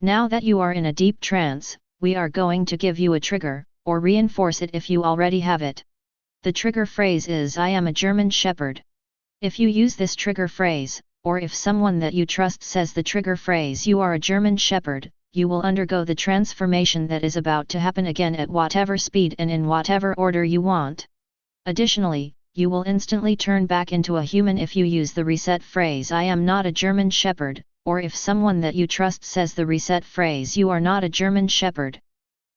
Now that you are in a deep trance, we are going to give you a trigger, or reinforce it if you already have it. The trigger phrase is "I am a German Shepherd." If you use this trigger phrase, or if someone that you trust says the trigger phrase "You are a German Shepherd," you will undergo the transformation that is about to happen again at whatever speed and in whatever order you want. Additionally, you will instantly turn back into a human if you use the reset phrase "I am not a German Shepherd," or if someone that you trust says the reset phrase "You are not a German Shepherd."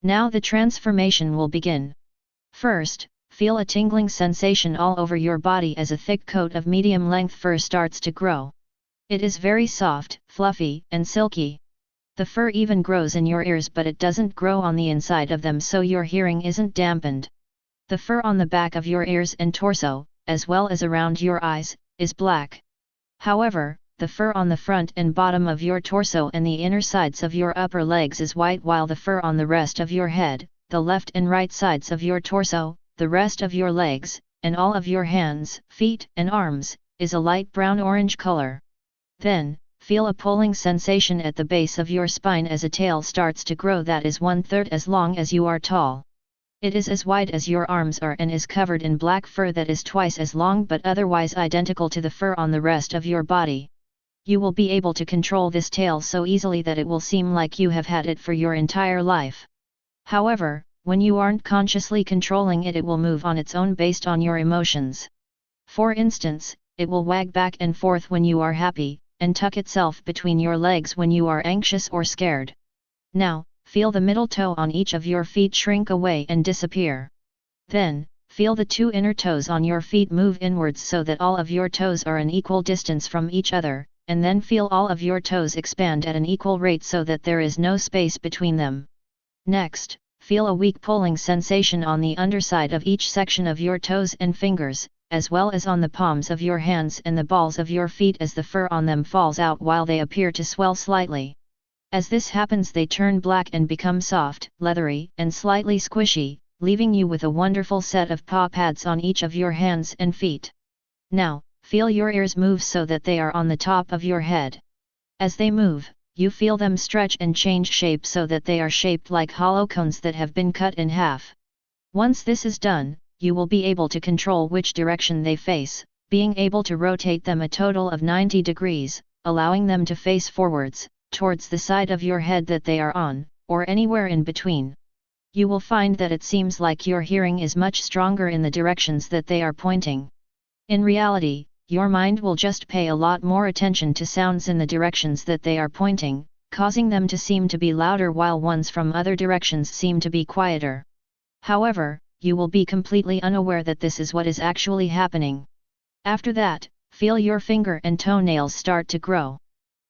Now the transformation will begin. First, feel a tingling sensation all over your body as a thick coat of medium-length fur starts to grow. It is very soft, fluffy, and silky. The fur even grows in your ears, but it doesn't grow on the inside of them, so your hearing isn't dampened. The fur on the back of your ears and torso, as well as around your eyes, is black. However, the fur on the front and bottom of your torso and the inner sides of your upper legs is white, while the fur on the rest of your head, the left and right sides of your torso, the rest of your legs, and all of your hands, feet, and arms, is a light brown-orange color. Then, feel a pulling sensation at the base of your spine as a tail starts to grow that is 1/3 as long as you are tall. It is as wide as your arms are and is covered in black fur that is twice as long but otherwise identical to the fur on the rest of your body. You will be able to control this tail so easily that it will seem like you have had it for your entire life. However, when you aren't consciously controlling it, it will move on its own based on your emotions. For instance, it will wag back and forth when you are happy, and tuck itself between your legs when you are anxious or scared. Now, feel the middle toe on each of your feet shrink away and disappear. Then, feel the 2 inner toes on your feet move inwards so that all of your toes are an equal distance from each other, and then feel all of your toes expand at an equal rate so that there is no space between them. Next, feel a weak pulling sensation on the underside of each section of your toes and fingers, as well as on the palms of your hands and the balls of your feet as the fur on them falls out while they appear to swell slightly. As this happens, they turn black and become soft, leathery, and slightly squishy, leaving you with a wonderful set of paw pads on each of your hands and feet. Now, feel your ears move so that they are on the top of your head. As they move, you feel them stretch and change shape so that they are shaped like hollow cones that have been cut in half. Once this is done, you will be able to control which direction they face, being able to rotate them a total of 90 degrees, allowing them to face forwards, towards the side of your head that they are on, or anywhere in between. You will find that it seems like your hearing is much stronger in the directions that they are pointing. In reality, your mind will just pay a lot more attention to sounds in the directions that they are pointing, causing them to seem to be louder while ones from other directions seem to be quieter. However, you will be completely unaware that this is what is actually happening. After that, feel your finger and toenails start to grow.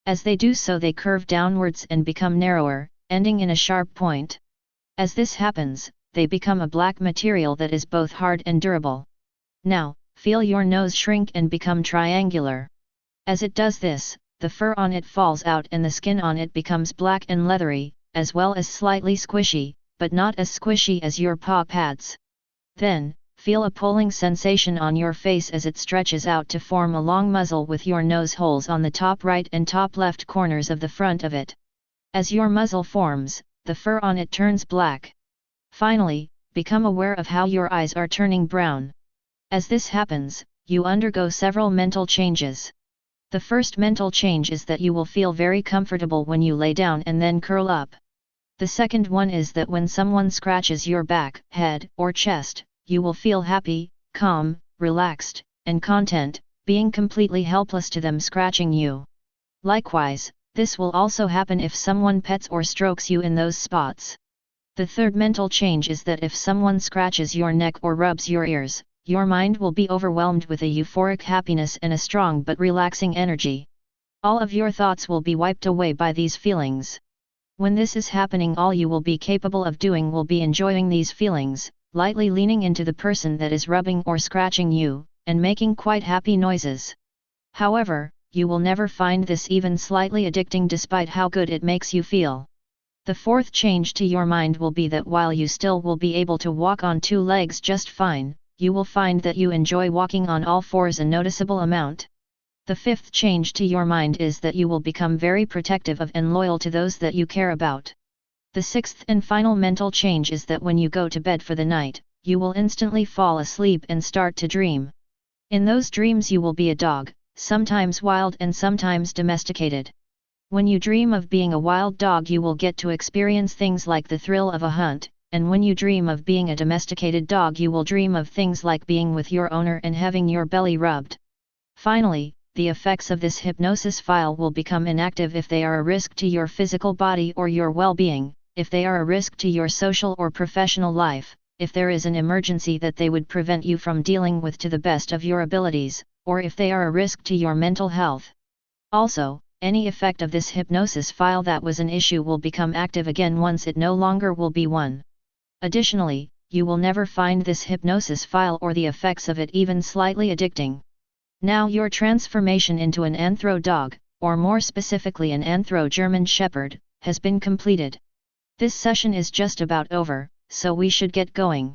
As they do so, they curve downwards and become narrower, ending in a sharp point. As this happens, they become a black material that is both hard and durable. Now, feel your nose shrink and become triangular. As it does this, the fur on it falls out and the skin on it becomes black and leathery, as well as slightly squishy, but not as squishy as your paw pads. Then, feel a pulling sensation on your face as it stretches out to form a long muzzle with your nose holes on the top right and top left corners of the front of it. As your muzzle forms, the fur on it turns black. Finally, become aware of how your eyes are turning brown. As this happens, you undergo several mental changes. The first mental change is that you will feel very comfortable when you lay down and then curl up. The second one is that when someone scratches your back, head, or chest, you will feel happy, calm, relaxed, and content, being completely helpless to them scratching you. Likewise, this will also happen if someone pets or strokes you in those spots. The third mental change is that if someone scratches your neck or rubs your ears, your mind will be overwhelmed with a euphoric happiness and a strong but relaxing energy. All of your thoughts will be wiped away by these feelings. When this is happening, all you will be capable of doing will be enjoying these feelings, lightly leaning into the person that is rubbing or scratching you, and making quite happy noises. However, you will never find this even slightly addicting despite how good it makes you feel. The fourth change to your mind will be that while you still will be able to walk on 2 legs just fine, you will find that you enjoy walking on all fours a noticeable amount. The fifth change to your mind is that you will become very protective of and loyal to those that you care about. The sixth and final mental change is that when you go to bed for the night, you will instantly fall asleep and start to dream. In those dreams you will be a dog, sometimes wild and sometimes domesticated. When you dream of being a wild dog you will get to experience things like the thrill of a hunt, and when you dream of being a domesticated dog you will dream of things like being with your owner and having your belly rubbed. Finally, the effects of this hypnosis file will become inactive if they are a risk to your physical body or your well-being, if they are a risk to your social or professional life, if there is an emergency that they would prevent you from dealing with to the best of your abilities, or if they are a risk to your mental health. Also, any effect of this hypnosis file that was an issue will become active again once it no longer will be one. Additionally, you will never find this hypnosis file or the effects of it even slightly addicting. Now your transformation into an Anthro dog, or more specifically an Anthro German Shepherd, has been completed. This session is just about over, so we should get going.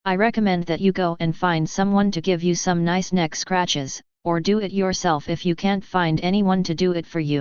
I recommend that you go and find someone to give you some nice neck scratches, or do it yourself if you can't find anyone to do it for you.